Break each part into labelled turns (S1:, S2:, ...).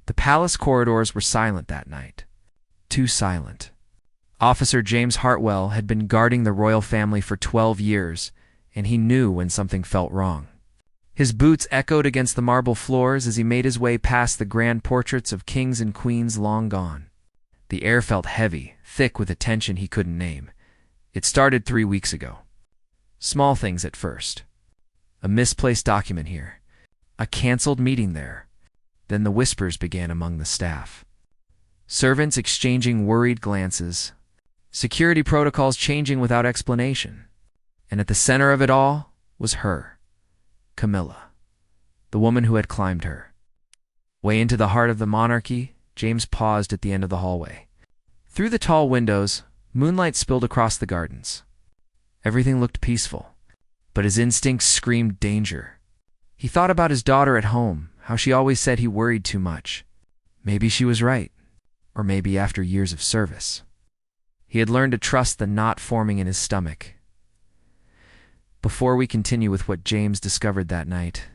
S1: The palace corridors were silent that night. Too silent. Officer James Hartwell had been guarding the royal family for 12 years, and he knew when something felt wrong. His boots echoed against the marble floors as he made his way past the grand portraits of kings and queens long gone. The air felt heavy, thick with a tension he couldn't name. It started 3 weeks ago. Small things at first. A misplaced document here. A canceled meeting there. Then the whispers began among the staff. Servants exchanging worried glances. Security protocols changing without explanation. And at the center of it all was her. Camilla. The woman who had climbed her. Way into the heart of the monarchy, James paused at the end of the hallway. Through the tall windows, moonlight spilled across the gardens. Everything looked peaceful, but his instincts screamed danger. He thought about his daughter at home, how she always said he worried too much. Maybe she was right, or maybe after years of service. He had learned to trust the knot forming in his stomach. Before we continue with what James discovered that night,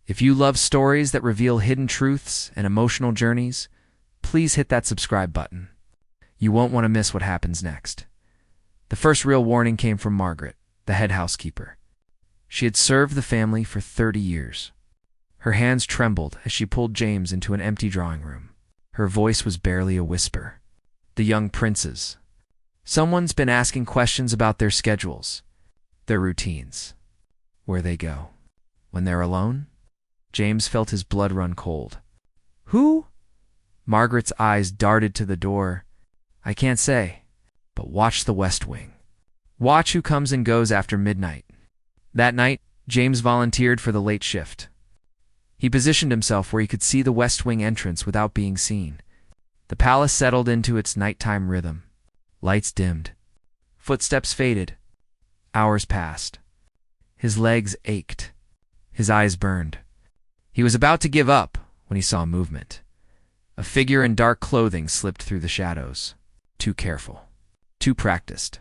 S1: if you love stories that reveal hidden truths and emotional journeys, please hit that subscribe button. You won't want to miss what happens next. The first real warning came from Margaret, the head housekeeper. She had served the family for 30 years. Her hands trembled as she pulled James into an empty drawing room. Her voice was barely a whisper. The young princes. Someone's been asking questions about their schedules, their routines, where they go. When they're alone? James felt his blood run cold. Who? Margaret's eyes darted to the door. I can't say, but watch the West Wing. Watch who comes and goes after midnight. That night, James volunteered for the late shift. He positioned himself where he could see the West Wing entrance without being seen. The palace settled into its nighttime rhythm. Lights dimmed. Footsteps faded. Hours passed. His legs ached. His eyes burned. He was about to give up when he saw movement. A figure in dark clothing slipped through the shadows. Too careful. Too practiced.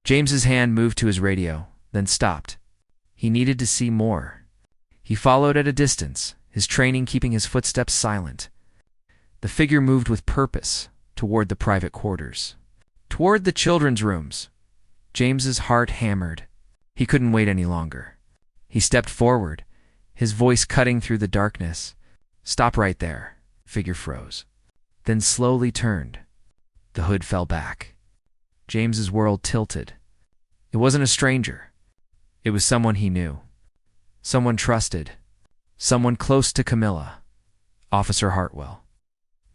S1: James's hand moved to his radio, then stopped. He needed to see more. He followed at a distance, his training keeping his footsteps silent. The figure moved with purpose toward the private quarters. Toward the children's rooms. James's heart hammered. He couldn't wait any longer. He stepped forward, his voice cutting through the darkness. Stop right there. Figure froze. Then slowly turned. The hood fell back. James's world tilted. It wasn't a stranger. It was someone he knew. Someone trusted. Someone close to Camilla. Officer Hartwell.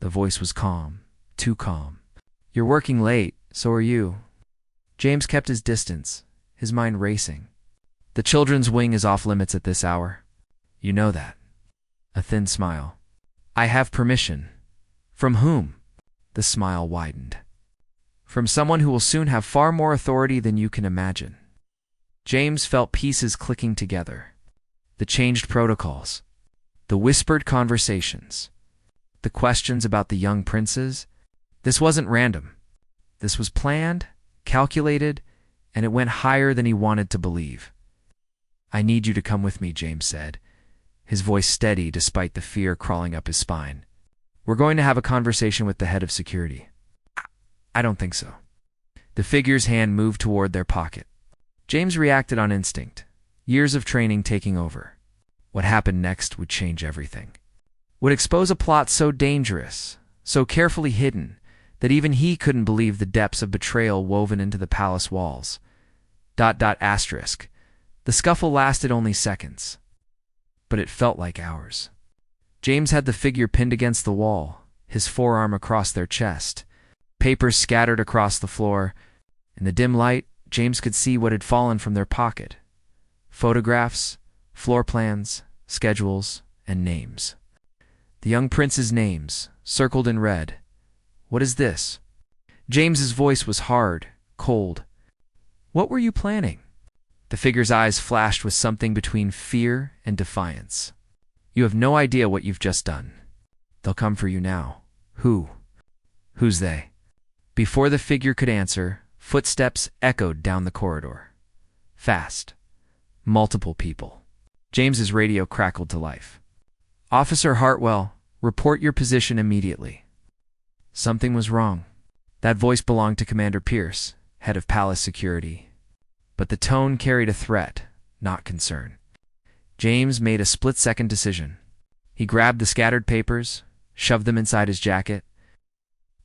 S1: The voice was calm. Too calm. You're working late, so are you. James kept his distance, his mind racing. The children's wing is off limits at this hour. You know that. A thin smile. I have permission. From whom? The smile widened. From someone who will soon have far more authority than you can imagine. James felt pieces clicking together. The changed protocols. The whispered conversations. The questions about the young princes. This wasn't random. This was planned, calculated, and it went higher than he wanted to believe. I need you to come with me, James said, his voice steady despite the fear crawling up his spine. We're going to have a conversation with the head of security. I don't think so. The figure's hand moved toward their pocket. James reacted on instinct, years of training taking over. What happened next would change everything. Would expose a plot so dangerous, so carefully hidden, that even he couldn't believe the depths of betrayal woven into the palace walls. ****. The scuffle lasted only seconds, but it felt like hours. James had the figure pinned against the wall, his forearm across their chest. Papers scattered across the floor. In the dim light, James could see what had fallen from their pocket. Photographs, floor plans, schedules, and names. The young prince's names, circled in red. What is this? James's voice was hard, cold. What were you planning? The figure's eyes flashed with something between fear and defiance. You have no idea what you've just done. They'll come for you now. Who? Who's they? Before the figure could answer, footsteps echoed down the corridor. Fast. Multiple people. James's radio crackled to life. Officer Hartwell, Report your position immediately. Something was wrong. That voice belonged to Commander Pierce, head of palace security. But the tone carried a threat, not concern. James made a split-second decision. He grabbed the scattered papers, shoved them inside his jacket,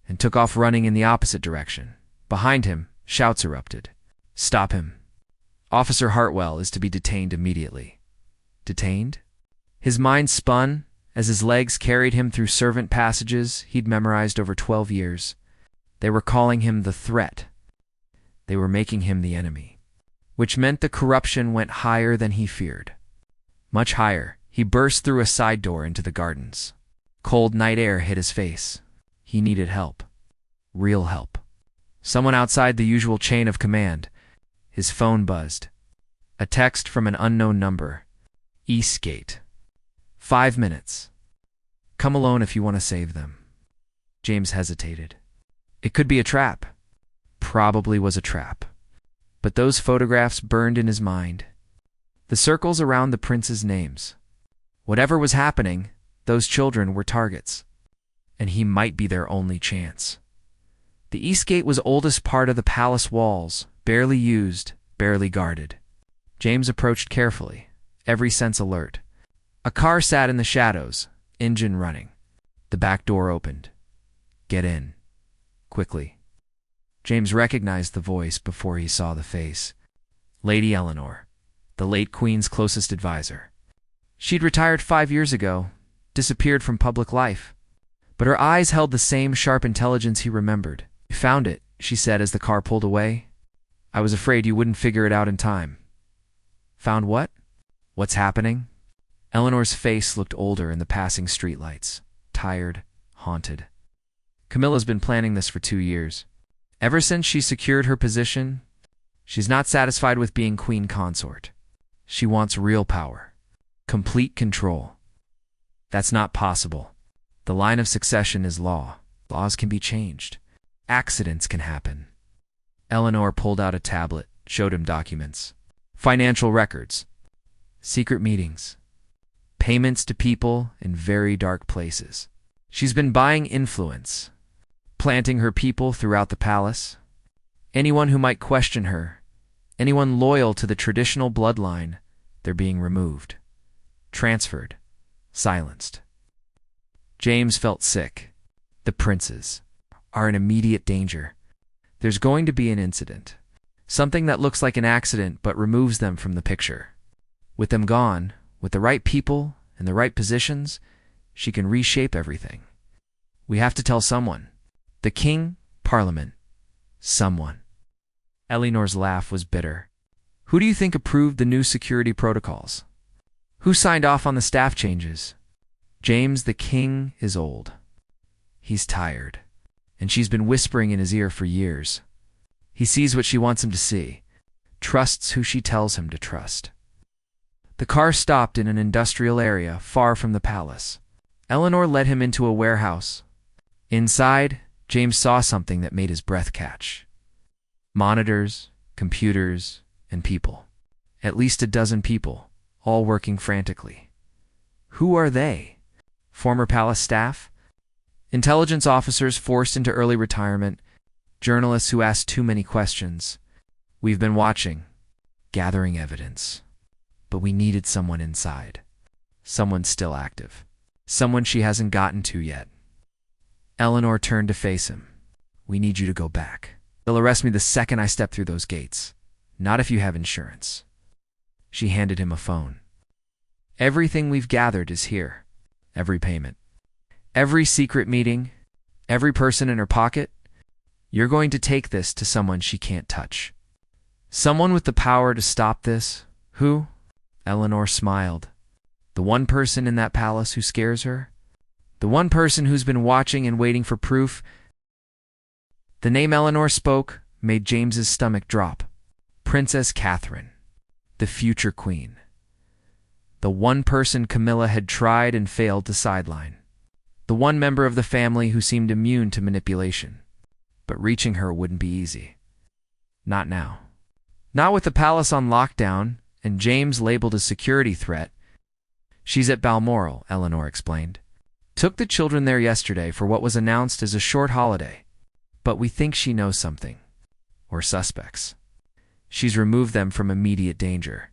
S1: and took off running in the opposite direction. Behind him, shouts erupted. "Stop him. Officer Hartwell is to be detained immediately." Detained? His mind spun as his legs carried him through servant passages he'd memorized over 12 years. They were calling him the threat. They were making him the enemy, which meant the corruption went higher than he feared. Much higher. He burst through a side door into the gardens. Cold night air hit his face. He needed help. Real help. Someone outside the usual chain of command. His phone buzzed. A text from an unknown number. Eastgate. 5 minutes. Come alone if you want to save them. James hesitated. It could be a trap. Probably was a trap. But those photographs burned in his mind. The circles around the prince's names. Whatever was happening, those children were targets. And he might be their only chance. The Eastgate was oldest part of the palace walls, barely used, barely guarded. James approached carefully, every sense alert. A car sat in the shadows, engine running. The back door opened. "Get in." Quickly. James recognized the voice before he saw the face. Lady Eleanor, the late Queen's closest advisor. She'd retired 5 years ago, disappeared from public life. But her eyes held the same sharp intelligence he remembered. "You found it," she said as the car pulled away. "I was afraid you wouldn't figure it out in time." "Found what?" "What's happening?" Eleanor's face looked older in the passing streetlights, tired, haunted. "Camilla's been planning this for 2 years. Ever since she secured her position, she's not satisfied with being queen consort. She wants real power. Complete control. That's not possible. The line of succession is law. Laws can be changed. Accidents can happen." Eleanor pulled out a tablet, showed him documents. Financial records. Secret meetings. Payments to people in very dark places. She's been buying influence, planting her people throughout the palace. Anyone who might question her, anyone loyal to the traditional bloodline, they're being removed, transferred, silenced. James felt sick. The princes are in immediate danger. There's going to be an incident. Something that looks like an accident but removes them from the picture. With them gone, with the right people in the right positions, she can reshape everything. We have to tell someone. The king, Parliament, someone. Eleanor's laugh was bitter. Who do you think approved the new security protocols? Who signed off on the staff changes? James, the king, is old. He's tired, and she's been whispering in his ear for years. He sees what she wants him to see, trusts who she tells him to trust. The car stopped in an industrial area far from the palace. Eleanor led him into a warehouse. Inside, James saw something that made his breath catch. Monitors, computers, and people. At least a dozen people, all working frantically. Who are they? Former palace staff? Intelligence officers forced into early retirement? Journalists who asked too many questions? We've been watching, gathering evidence. But we needed someone inside. Someone still active. Someone she hasn't gotten to yet. Eleanor turned to face him. "We need you to go back. They'll arrest me the second I step through those gates. Not if you have insurance." She handed him a phone. "Everything we've gathered is here. Every payment. Every secret meeting. Every person in her pocket. You're going to take this to someone she can't touch. Someone with the power to stop this. Who?" Eleanor smiled. "The one person in that palace who scares her? The one person who's been watching and waiting for proof?" The name Eleanor spoke made James's stomach drop. Princess Catherine, the future queen. The one person Camilla had tried and failed to sideline. The one member of the family who seemed immune to manipulation. But reaching her wouldn't be easy. Not now. Not with the palace on lockdown and James labeled a security threat. "She's at Balmoral," Eleanor explained. Took the children there yesterday for what was announced as a short holiday, but we think she knows something, or suspects. She's removed them from immediate danger.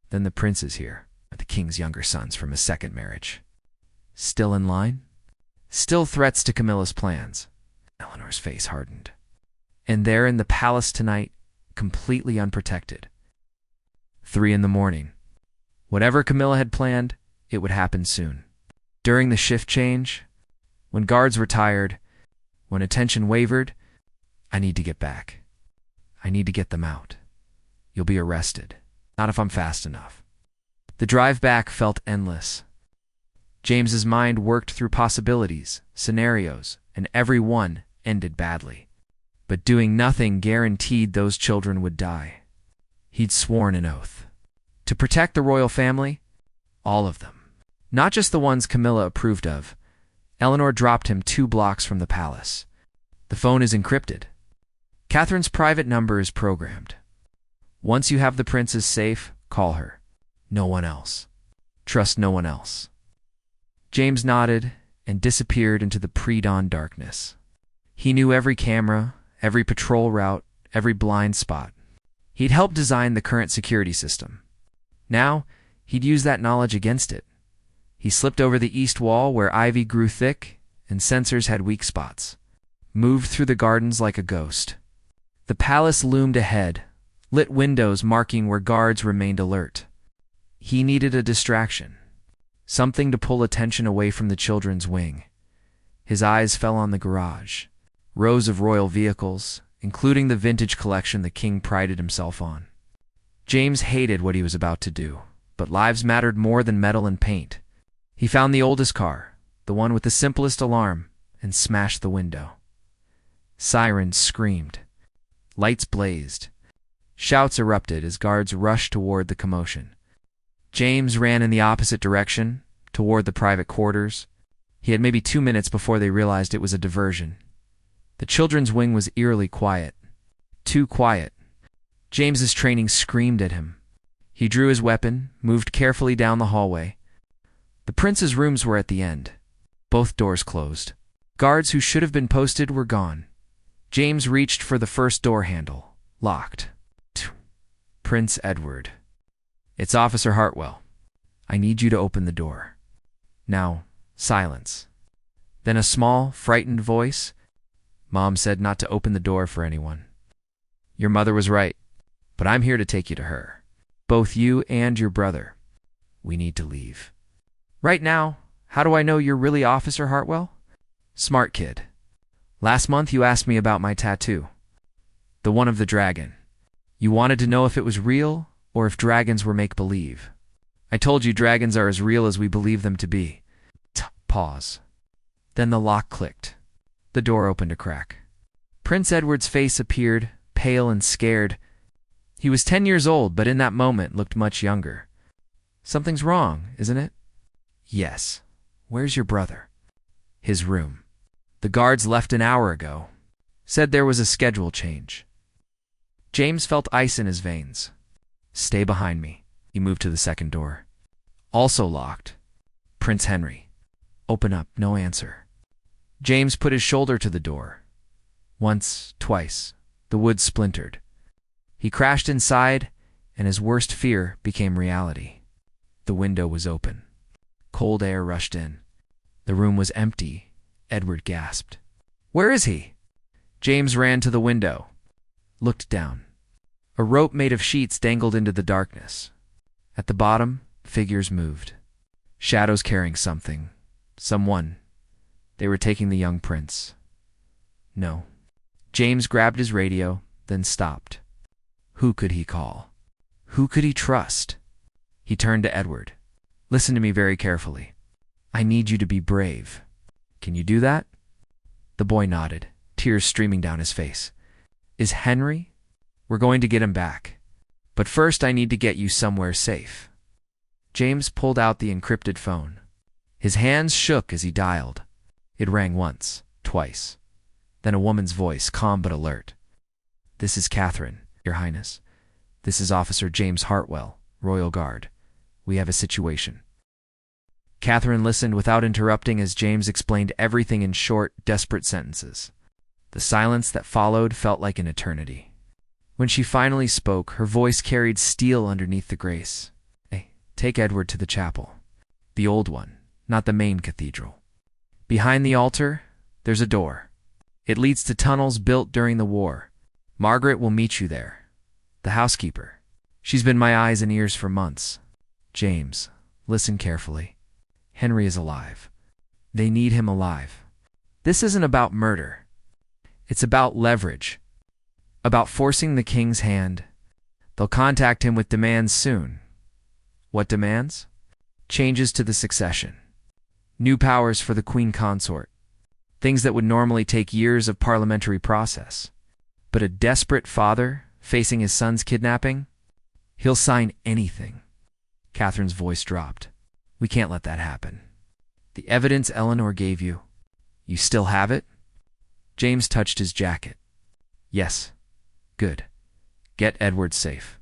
S1: Then the princes here are the king's younger sons from his second marriage. Still in line? Still threats to Camilla's plans. Eleanor's face hardened. And they're in the palace tonight, completely unprotected. 3 a.m. Whatever Camilla had planned, it would happen soon. During the shift change, when guards were tired, when attention wavered, I need to get back. I need to get them out. You'll be arrested. Not if I'm fast enough. The drive back felt endless. James's mind worked through possibilities, scenarios, and every one ended badly. But doing nothing guaranteed those children would die. He'd sworn an oath. To protect the royal family, all of them. Not just the ones Camilla approved of. Eleanor dropped him 2 blocks from the palace. The phone is encrypted. Catherine's private number is programmed. Once you have the princess safe, call her. No one else. Trust no one else. James nodded and disappeared into the pre-dawn darkness. He knew every camera, every patrol route, every blind spot. He'd helped design the current security system. Now, he'd use that knowledge against it. He slipped over the east wall where ivy grew thick and sensors had weak spots. Moved through the gardens like a ghost. The palace loomed ahead, lit windows marking where guards remained alert. He needed a distraction. Something to pull attention away from the children's wing. His eyes fell on the garage. Rows of royal vehicles, including the vintage collection the king prided himself on. James hated what he was about to do, but lives mattered more than metal and paint. He found the oldest car, the one with the simplest alarm, and smashed the window. Sirens screamed. Lights blazed. Shouts erupted as guards rushed toward the commotion. James ran in the opposite direction, toward the private quarters. He had maybe 2 minutes before they realized it was a diversion. The children's wing was eerily quiet. Too quiet. James's training screamed at him. He drew his weapon, moved carefully down the hallway. The prince's rooms were at the end. Both doors closed. Guards who should have been posted were gone. James reached for the first door handle. Locked. Prince Edward. It's Officer Hartwell. I need you to open the door. Now, silence. Then a small, frightened voice. Mom said not to open the door for anyone. Your mother was right, but I'm here to take you to her. Both you and your brother. We need to leave. Right now, how do I know you're really Officer Hartwell? Smart kid. Last month you asked me about my tattoo. The one of the dragon. You wanted to know if it was real or if dragons were make-believe. I told you dragons are as real as we believe them to be. Pause. Then the lock clicked. The door opened a crack. Prince Edward's face appeared, pale and scared. He was 10 years old, but in that moment looked much younger. Something's wrong, isn't it? Yes. Where's your brother? His room. The guards left an hour ago. Said there was a schedule change. James felt ice in his veins. Stay behind me. He moved to the second door. Also locked. Prince Henry. Open up, no answer. James put his shoulder to the door. Once, twice, the wood splintered. He crashed inside, and his worst fear became reality. The window was open. Cold air rushed in. The room was empty. Edward gasped. Where is he? James ran to the window. Looked down. A rope made of sheets dangled into the darkness. At the bottom, figures moved. Shadows carrying something. Someone. They were taking the young prince. No. James grabbed his radio, then stopped. Who could he call? Who could he trust? He turned to Edward. Listen to me very carefully. I need you to be brave. Can you do that? The boy nodded, tears streaming down his face. Is Henry? We're going to get him back. But first I need to get you somewhere safe. James pulled out the encrypted phone. His hands shook as he dialed. It rang once, twice. Then a woman's voice, calm but alert. This is Catherine, Your Highness. This is Officer James Hartwell, Royal Guard. We have a situation. Catherine listened without interrupting as James explained everything in short, desperate sentences. The silence that followed felt like an eternity. When she finally spoke, her voice carried steel underneath the grace. Hey, take Edward to the chapel. The old one, not the main cathedral. Behind the altar, there's a door. It leads to tunnels built during the war. Margaret will meet you there. The housekeeper. She's been my eyes and ears for months. James, listen carefully. Henry is alive. They need him alive. This isn't about murder. It's about leverage. About forcing the king's hand. They'll contact him with demands soon. What demands? Changes to the succession. New powers for the queen consort. Things that would normally take years of parliamentary process. But a desperate father facing his son's kidnapping? He'll sign anything. Catherine's voice dropped. We can't let that happen. The evidence Eleanor gave you, you still have it? James touched his jacket. Yes. Good. Get Edward safe.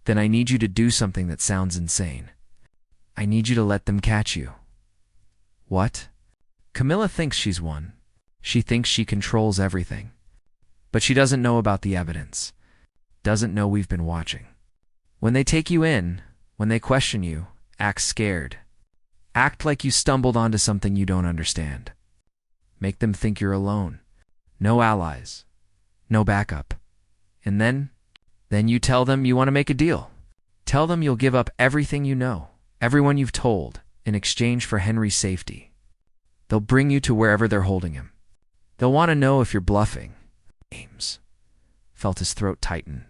S1: Then I need you to do something that sounds insane. I need you to let them catch you. What? Camilla thinks she's won. She thinks she controls everything. But she doesn't know about the evidence. Doesn't know we've been watching. When they take you in, when they question you, act scared. Act like you stumbled onto something you don't understand. Make them think you're alone. No allies. No backup. And then you tell them you want to make a deal. Tell them you'll give up everything you know, everyone you've told, in exchange for Henry's safety. They'll bring you to wherever they're holding him. They'll want to know if you're bluffing. James felt his throat tighten.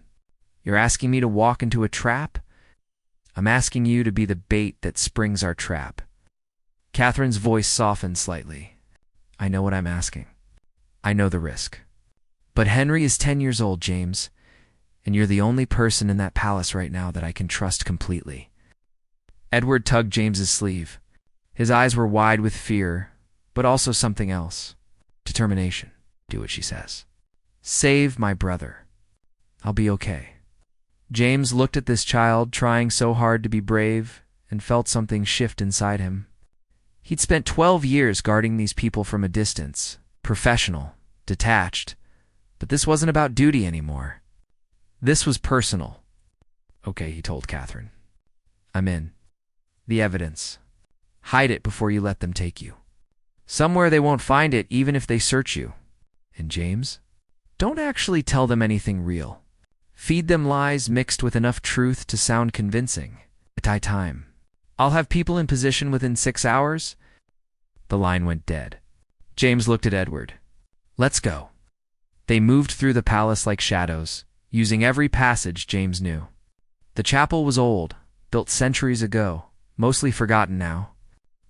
S1: You're asking me to walk into a trap? I'm asking you to be the bait that springs our trap. Catherine's voice softened slightly. I know what I'm asking. I know the risk. But Henry is 10 years old, James, and you're the only person in that palace right now that I can trust completely. Edward tugged James's sleeve. His eyes were wide with fear, but also something else. Determination. Do what she says. Save my brother. I'll be okay. James looked at this child trying so hard to be brave and felt something shift inside him. He'd spent 12 years guarding these people from a distance, professional, detached, but this wasn't about duty anymore. This was personal. Okay, he told Catherine. I'm in. The evidence. Hide it before you let them take you. Somewhere they won't find it even if they search you. And James? Don't actually tell them anything real. Feed them lies mixed with enough truth to sound convincing. Buy time. I'll have people in position within 6 hours. The line went dead. James looked at Edward. Let's go. They moved through the palace like shadows, using every passage James knew. The chapel was old, built centuries ago, mostly forgotten now.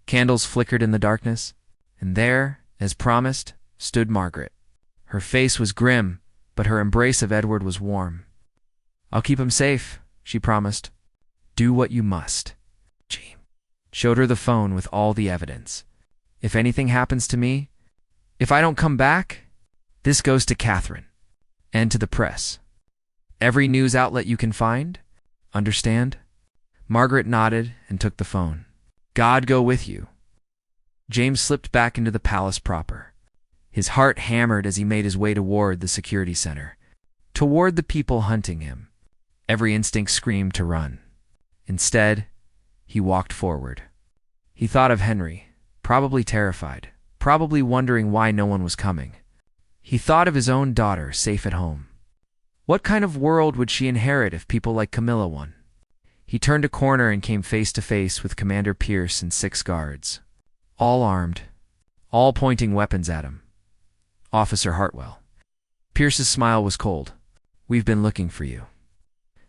S1: Candles flickered in the darkness, and there, as promised, stood Margaret. Her face was grim, but her embrace of Edward was warm. I'll keep him safe, she promised. Do what you must. James showed her the phone with all the evidence. If anything happens to me, if I don't come back, this goes to Catherine and to the press. Every news outlet you can find, understand? Margaret nodded and took the phone. God go with you. James slipped back into the palace proper. His heart hammered as he made his way toward the security center, toward the people hunting him. Every instinct screamed to run. Instead, he walked forward. He thought of Henry, probably terrified, probably wondering why no one was coming. He thought of his own daughter, safe at home. What kind of world would she inherit if people like Camilla won? He turned a corner and came face to face with Commander Pierce and 6 guards, all armed, all pointing weapons at him. Officer Hartwell. Pierce's smile was cold. We've been looking for you.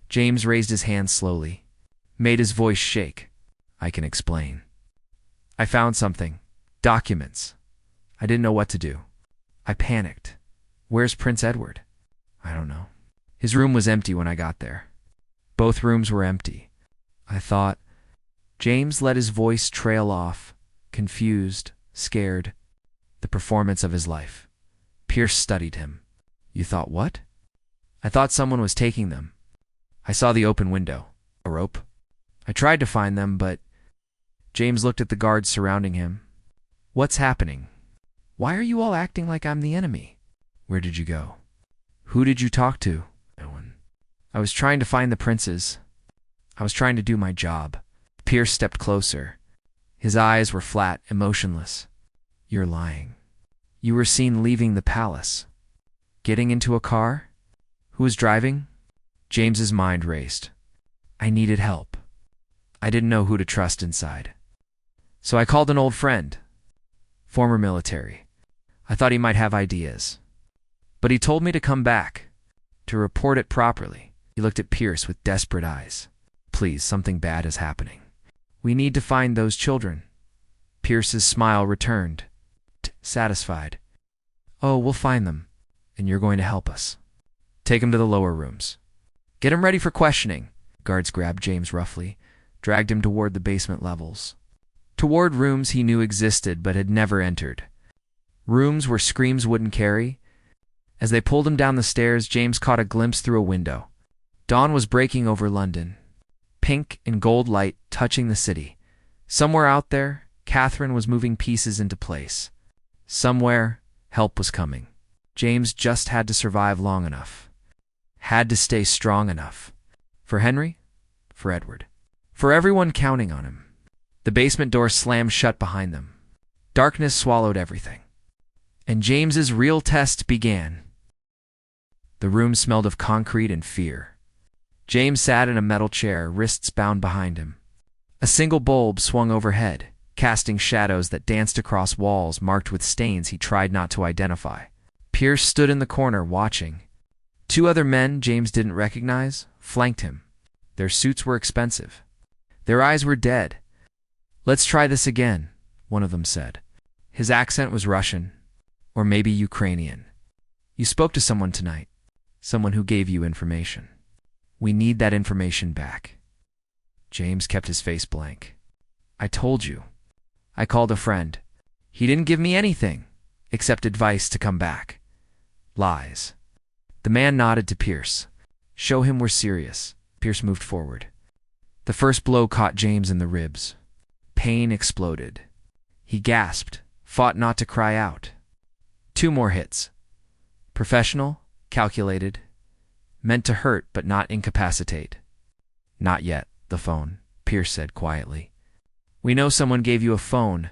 S1: James raised his hand slowly, made his voice shake. I can explain. I found something. Documents. I didn't know what to do. I panicked. Where's Prince Edward? I don't know. His room was empty when I got there. Both rooms were empty. I thought. James let his voice trail off, confused, scared. The performance of his life. Pierce studied him. You thought what? I thought someone was taking them. I saw the open window. A rope. I tried to find them, but James looked at the guards surrounding him. What's happening? Why are you all acting like I'm the enemy? Where did you go? Who did you talk to? No one. I was trying to find the princes. I was trying to do my job. Pierce stepped closer. His eyes were flat, emotionless. You're lying. You were seen leaving the palace. Getting into a car? Who was driving? James's mind raced. I needed help. I didn't know who to trust inside. So I called an old friend. Former military. I thought he might have ideas. But he told me to come back. To report it properly. He looked at Pierce with desperate eyes. Please, something bad is happening. We need to find those children. Pierce's smile returned. Satisfied. Oh, we'll find them. And you're going to help us. Take him to the lower rooms. Get him ready for questioning. Guards grabbed James roughly, dragged him toward the basement levels. Toward rooms he knew existed but had never entered. Rooms where screams wouldn't carry. As they pulled him down the stairs, James caught a glimpse through a window. Dawn was breaking over London. Pink and gold light touching the city. Somewhere out there, Catherine was moving pieces into place. Somewhere, help was coming. James just had to survive long enough. Had to stay strong enough. For Henry? For Edward. For everyone counting on him. The basement door slammed shut behind them. Darkness swallowed everything. And James's real test began. The room smelled of concrete and fear. James sat in a metal chair, wrists bound behind him. A single bulb swung overhead, casting shadows that danced across walls marked with stains he tried not to identify. Pierce stood in the corner, watching. Two other men James didn't recognize flanked him. Their suits were expensive. Their eyes were dead. Let's try this again, one of them said. His accent was Russian, or maybe Ukrainian. You spoke to someone tonight, someone who gave you information. We need that information back. James kept his face blank. I told you. I called a friend. He didn't give me anything, except advice to come back. Lies. The man nodded to Pierce. Show him we're serious. Pierce moved forward. The first blow caught James in the ribs. Pain exploded. He gasped, fought not to cry out. 2 more hits. Professional, calculated, meant to hurt but not incapacitate. Not yet, the phone, Pierce said quietly. We know someone gave you a phone.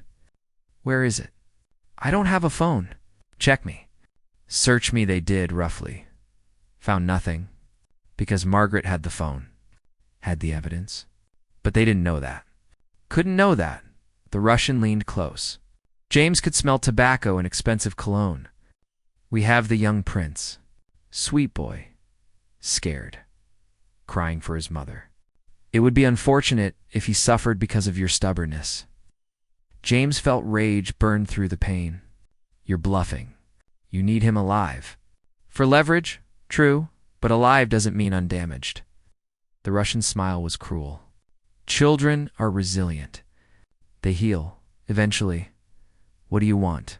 S1: Where is it? I don't have a phone. Check me. Search me they did, roughly. Found nothing. Because Margaret had the phone. Had the evidence. But they didn't know that. Couldn't know that. The Russian leaned close. James could smell tobacco and expensive cologne. We have the young prince. Sweet boy. Scared. Crying for his mother. It would be unfortunate if he suffered because of your stubbornness. James felt rage burn through the pain. You're bluffing. You need him alive. For leverage, true, but alive doesn't mean undamaged. The Russian's smile was cruel. Children are resilient. They heal, eventually. What do you want?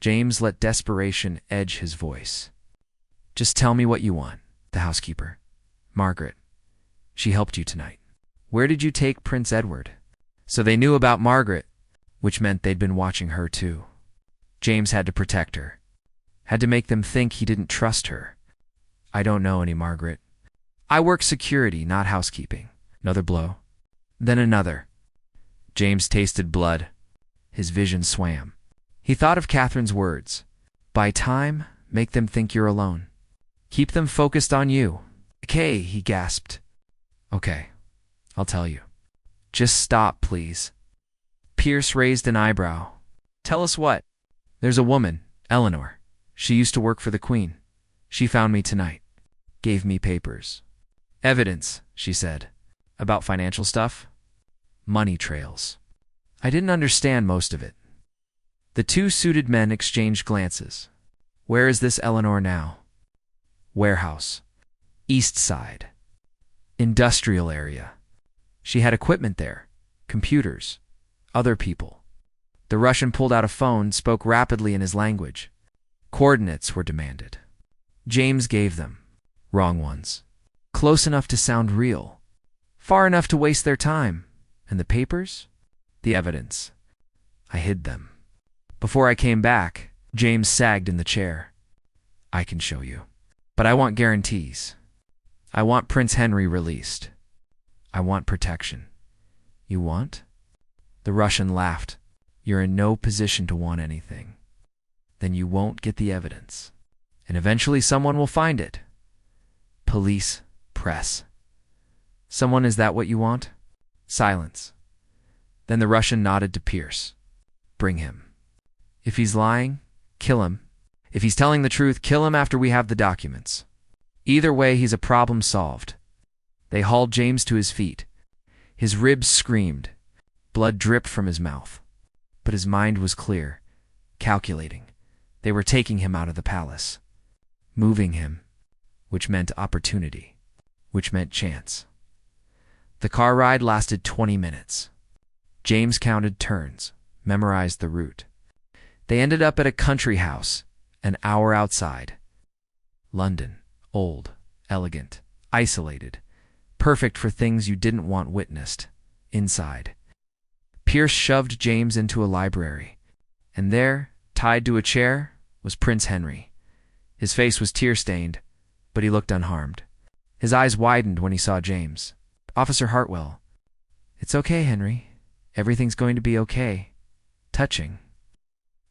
S1: James let desperation edge his voice. Just tell me what you want, the housekeeper. Margaret. She helped you tonight. Where did you take Prince Edward? So they knew about Margaret, which meant they'd been watching her too. James had to protect her. Had to make them think he didn't trust her. I don't know any Margaret. I work security, not housekeeping. Another blow. Then another. James tasted blood. His vision swam. He thought of Catherine's words. Buy time, make them think you're alone. Keep them focused on you. Okay, he gasped. Okay, I'll tell you. Just stop, please. Pierce raised an eyebrow. Tell us what? There's a woman, Eleanor. She used to work for the Queen. She found me tonight. Gave me papers. Evidence, she said. About financial stuff? Money trails. I didn't understand most of it. The 2 suited men exchanged glances. Where is this Eleanor now? Warehouse. East Side. Industrial area. She had equipment there. Computers. Other people. The Russian pulled out a phone, spoke rapidly in his language. Coordinates were demanded. James gave them. Wrong ones. Close enough to sound real. Far enough to waste their time. And the papers? The evidence. I hid them. Before I came back, James sagged in the chair. I can show you. But I want guarantees. I want Prince Henry released. I want protection. You want? The Russian laughed. You're in no position to want anything. Then you won't get the evidence. And eventually someone will find it. Police, press. Someone, is that what you want? Silence. Then the Russian nodded to Pierce. Bring him. If he's lying, kill him. If he's telling the truth, kill him after we have the documents. Either way, he's a problem solved. They hauled James to his feet. His ribs screamed. Blood dripped from his mouth. But his mind was clear, calculating. They were taking him out of the palace. Moving him, which meant opportunity, which meant chance. The car ride lasted 20 minutes. James counted turns, memorized the route. They ended up at a country house, an hour outside. London, old, elegant, isolated, perfect for things you didn't want witnessed. Inside, Pierce shoved James into a library, and there, tied to a chair, was Prince Henry. His face was tear-stained, but he looked unharmed. His eyes widened when he saw James. Officer Hartwell. It's okay, Henry. Everything's going to be okay. Touching.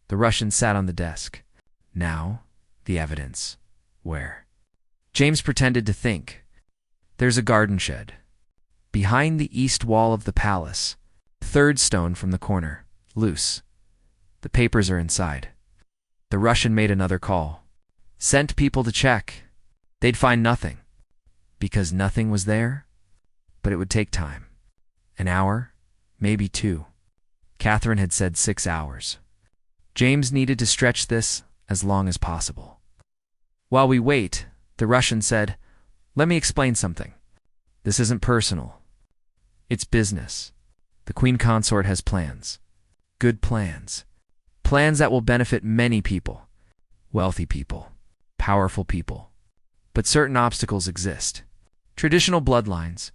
S1: The Russian sat on the desk. Now, the evidence. Where? James pretended to think. There's a garden shed. Behind the east wall of the palace. Third stone from the corner. Loose. The papers are inside. The Russian made another call. Sent people to check. They'd find nothing. Because nothing was there? But it would take time. An hour? Maybe 2. Catherine had said 6 hours. James needed to stretch this as long as possible. While we wait, the Russian said, let me explain something. This isn't personal. It's business. The Queen Consort has plans. Good plans. Plans that will benefit many people. Wealthy people. Powerful people. But certain obstacles exist. Traditional bloodlines.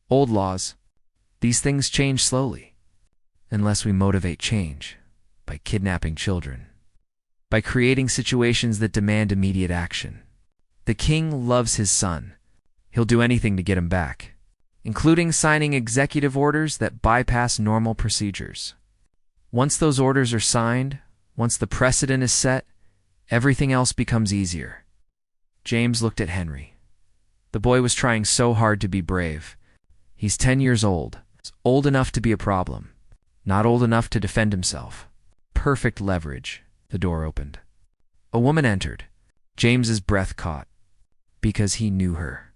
S1: Old laws. These things change slowly. Unless we motivate change. By kidnapping children. By creating situations that demand immediate action. The king loves his son. He'll do anything to get him back, including signing executive orders that bypass normal procedures. Once those orders are signed, once the precedent is set, everything else becomes easier. James looked at Henry. The boy was trying so hard to be brave. He's 10 years old. He's old enough to be a problem, not old enough to defend himself. Perfect leverage. The door opened. A woman entered. James's breath caught. Because he knew her.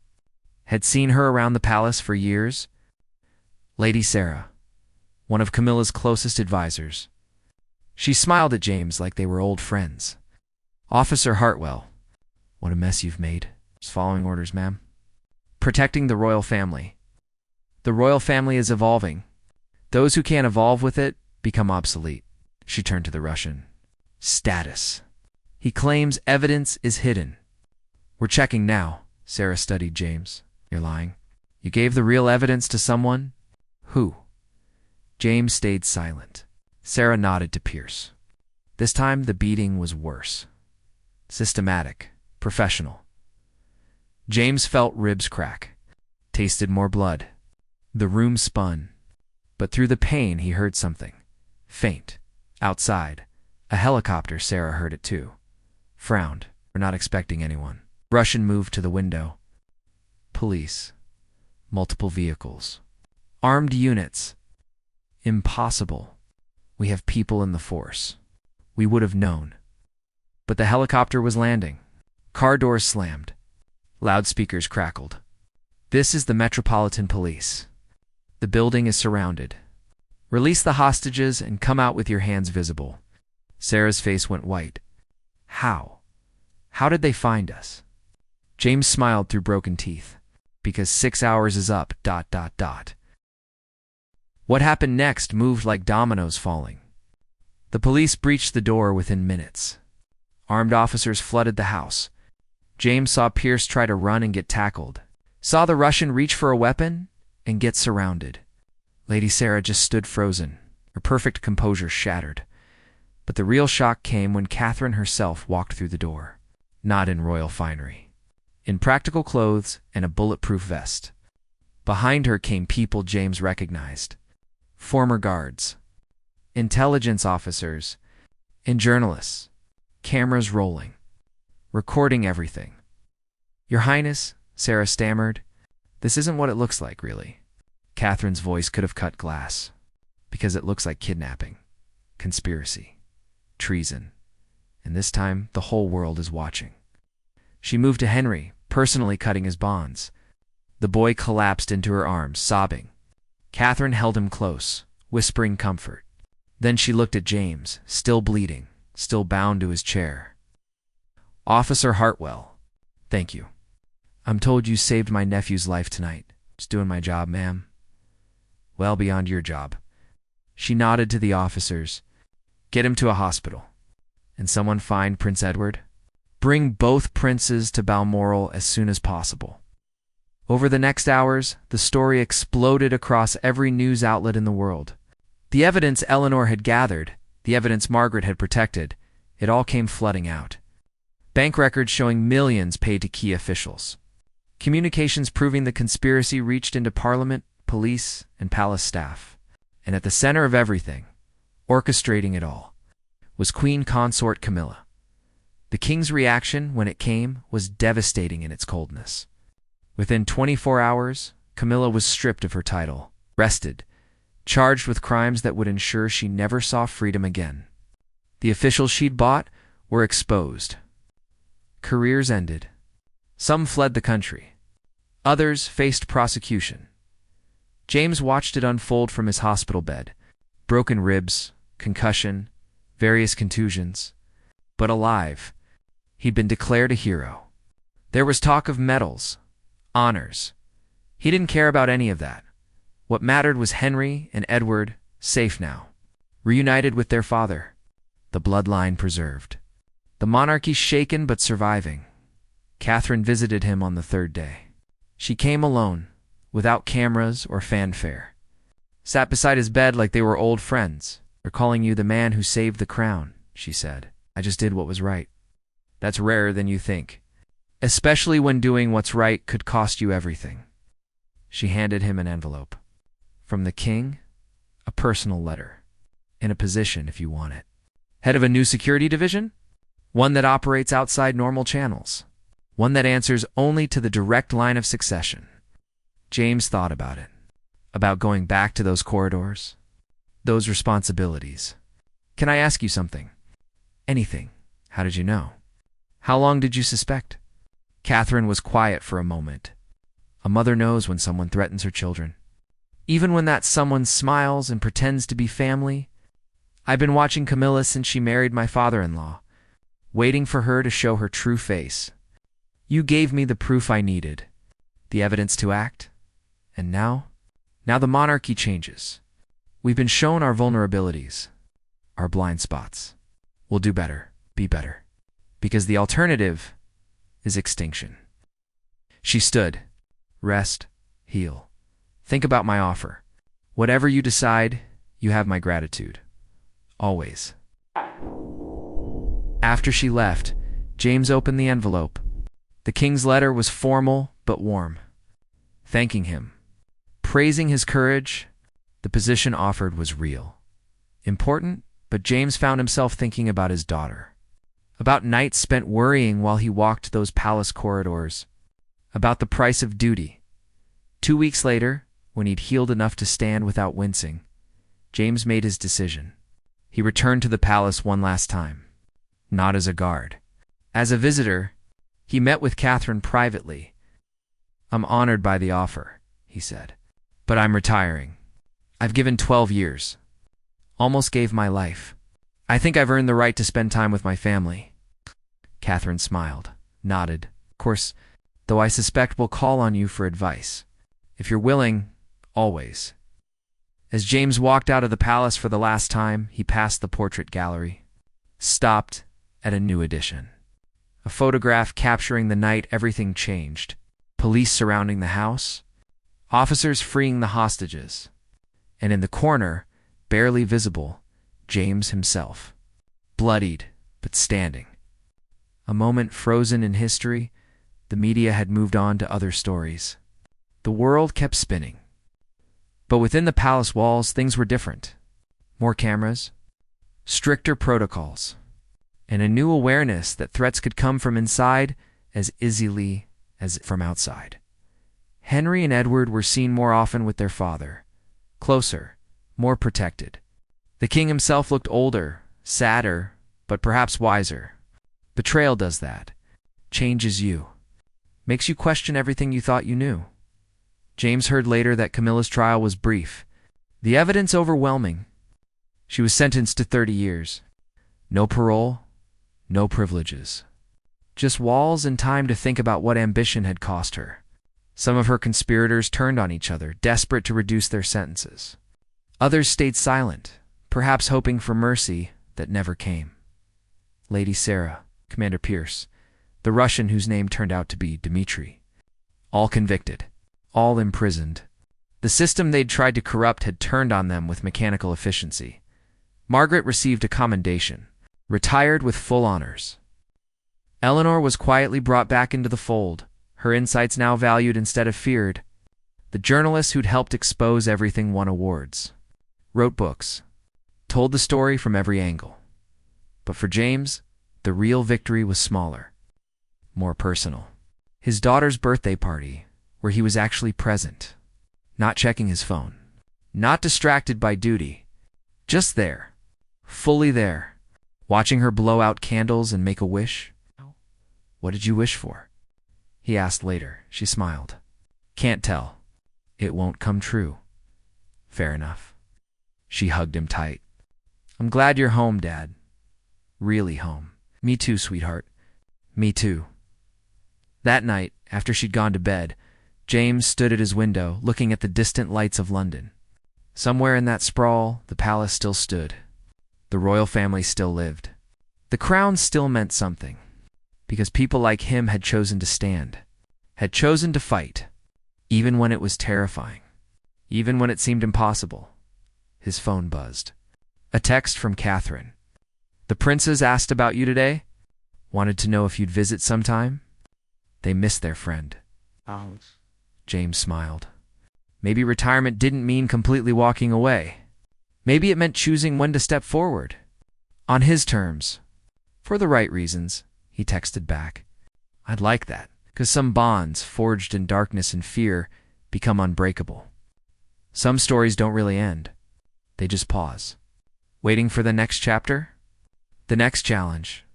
S1: Had seen her around the palace for years. Lady Sarah, one of Camilla's closest advisors. She smiled at James like they were old friends. Officer Hartwell, what a mess you've made. Just following orders, ma'am. Protecting the royal family. The royal family is evolving. Those who can't evolve with it become obsolete. She turned to the Russian. Status. He claims evidence is hidden. We're checking now. Sarah studied James. You're lying. You gave the real evidence to someone? Who? James stayed silent. Sarah nodded to Pierce. This time the beating was worse. Systematic. Professional. James felt ribs crack. Tasted more blood. The room spun. But through the pain he heard something. Faint. Outside. A helicopter. Sarah heard it too. Frowned. We're not expecting anyone. Russian moved to the window. Police. Multiple vehicles. Armed units. Impossible. We have people in the force. We would have known. But the helicopter was landing. Car doors slammed. Loudspeakers crackled. This is the Metropolitan Police. The building is surrounded. Release the hostages and come out with your hands visible. Sarah's face went white. How? How did they find us? James smiled through broken teeth. Because 6 hours is up, ... What happened next moved like dominoes falling. The police breached the door within minutes. Armed officers flooded the house. James saw Pierce try to run and get tackled. Saw the Russian reach for a weapon and get surrounded. Lady Sarah just stood frozen, Her perfect composure shattered. But the real shock came when Catherine herself walked through the door. Not in royal finery. In practical clothes and a bulletproof vest. Behind her came people James recognized. Former guards, intelligence officers, and journalists. Cameras rolling. Recording everything. "Your Highness," Sarah stammered, "this isn't what it looks like, really." Catherine's voice could have cut glass. "Because it looks like kidnapping, conspiracy, treason. And this time, the whole world is watching." She moved to Henry, personally cutting his bonds. The boy collapsed into her arms, sobbing. Catherine held him close, whispering comfort. Then she looked at James, still bleeding, still bound to his chair. "Officer Hartwell, thank you. I'm told you saved my nephew's life tonight. Just doing my job, ma'am." "Well beyond your job." She nodded to the officers. "Get him to a hospital. And someone find Prince Edward. Bring both princes to Balmoral as soon as possible." Over the next hours, the story exploded across every news outlet in the world. The evidence Eleanor had gathered, the evidence Margaret had protected, it all came flooding out. Bank records showing millions paid to key officials. Communications proving the conspiracy reached into Parliament, police, and palace staff. And at the center of everything, orchestrating it all, was Queen Consort Camilla. The king's reaction when it came was devastating in its coldness. Within 24 hours, Camilla was stripped of her title, arrested, charged with crimes that would ensure she never saw freedom again. The officials she'd bought were exposed. Careers ended. Some fled the country. Others faced prosecution. James watched it unfold from his hospital bed. Broken ribs, concussion, various contusions. But alive, he'd been declared a hero. There was talk of medals, honors. He didn't care about any of that. What mattered was Henry and Edward, safe now, reunited with their father, the bloodline preserved. The monarchy shaken but surviving. Catherine visited him on the third day. She came alone, without cameras or fanfare. Sat beside his bed like they were old friends. "They're calling you the man who saved the crown," she said. "I just did what was right." "That's rarer than you think, especially when doing what's right could cost you everything." She handed him an envelope. "From the king, a personal letter. In a position if you want it. Head of a new security division? One that operates outside normal channels. One that answers only to the direct line of succession." James thought about it. About going back to those corridors. Those responsibilities. "Can I ask you something?" "Anything. How did you know?" "How long did you suspect?" Catherine was quiet for a moment. A mother knows when someone threatens her children. Even when that someone smiles and pretends to be family. "I've been watching Camilla since she married my father-in-law, waiting for her to show her true face. You gave me the proof I needed, the evidence to act. And now the monarchy changes. We've been shown our vulnerabilities, our blind spots. We'll do better, be better. Because the alternative is extinction." She stood. "Rest, heal. Think about my offer. Whatever you decide, you have my gratitude. Always." After she left, James opened the envelope. The king's letter was formal but warm. Thanking him. Praising his courage. The position offered was real. Important, but James found himself thinking about his daughter. About nights spent worrying while he walked those palace corridors. About the price of duty. 2 weeks later, when he'd healed enough to stand without wincing, James made his decision. He returned to the palace one last time. Not as a guard. As a visitor, he met with Catherine privately. "I'm honored by the offer," he said. "But I'm retiring. I've given 12 years. Almost gave my life. I think I've earned the right to spend time with my family." Catherine smiled, nodded. "Of course, though I suspect we'll call on you for advice. If you're willing, always." As James walked out of the palace for the last time, he passed the portrait gallery. Stopped at a new edition. A photograph capturing the night everything changed. Police surrounding the house. Officers freeing the hostages. And in the corner, barely visible, James himself. Bloodied, but standing. A moment frozen in history, the media had moved on to other stories. The world kept spinning. But within the palace walls, things were different. More cameras, stricter protocols, and a new awareness that threats could come from inside as easily as from outside. Henry and Edward were seen more often with their father, closer, more protected. The king himself looked older, sadder, but perhaps wiser. Betrayal does that. Changes you. Makes you question everything you thought you knew. James heard later that Camilla's trial was brief. The evidence overwhelming. She was sentenced to 30 years. No parole, no privileges. Just walls and time to think about what ambition had cost her. Some of her conspirators turned on each other, desperate to reduce their sentences. Others stayed silent, perhaps hoping for mercy that never came. Lady Sarah, Commander Pierce, the Russian whose name turned out to be Dmitri. All convicted, all imprisoned. The system they'd tried to corrupt had turned on them with mechanical efficiency. Margaret received a commendation, retired with full honors. Eleanor was quietly brought back into the fold, her insights now valued instead of feared. The journalist who'd helped expose everything won awards, wrote books, told the story from every angle. But for James, the real victory was smaller, more personal. His daughter's birthday party, where he was actually present, not checking his phone, not distracted by duty, just there, fully there, watching her blow out candles and make a wish. "What did you wish for?" he asked later. She smiled. "Can't tell. It won't come true." "Fair enough." She hugged him tight. "I'm glad you're home, Dad. Really home." "Me too, sweetheart. Me too." That night, after she'd gone to bed, James stood at his window, looking at the distant lights of London. Somewhere in that sprawl, the palace still stood. The royal family still lived. The crown still meant something, because people like him had chosen to stand, had chosen to fight, even when it was terrifying, even when it seemed impossible. His phone buzzed. A text from Catherine. "The princes asked about you today. Wanted to know if you'd visit sometime. They miss their friend." James smiled. Maybe retirement didn't mean completely walking away. Maybe it meant choosing when to step forward. On his terms. For the right reasons, he texted back. "I'd like that, 'cause some bonds, forged in darkness and fear, become unbreakable. Some stories don't really end. They just pause. Waiting for the next chapter? The next challenge.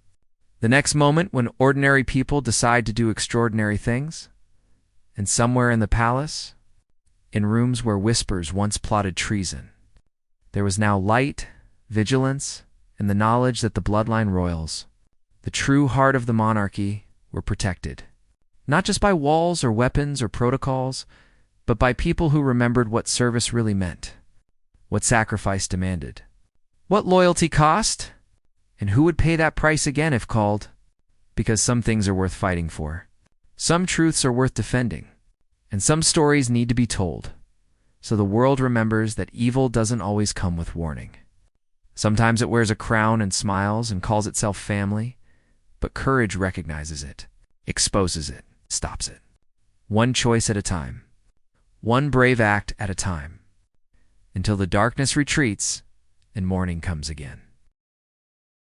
S1: The next moment when ordinary people decide to do extraordinary things? And somewhere in the palace, in rooms where whispers once plotted treason, there was now light, vigilance, and the knowledge that the Bloodline royals, the true heart of the monarchy, were protected. Not just by walls or weapons or protocols, but by people who remembered what service really meant, what sacrifice demanded, what loyalty cost, and who would pay that price again if called. Because some things are worth fighting for. Some truths are worth defending. And some stories need to be told, so the world remembers that evil doesn't always come with warning. Sometimes it wears a crown and smiles and calls itself family, but courage recognizes it, exposes it, stops it. One choice at a time. One brave act at a time. Until the darkness retreats and morning comes again.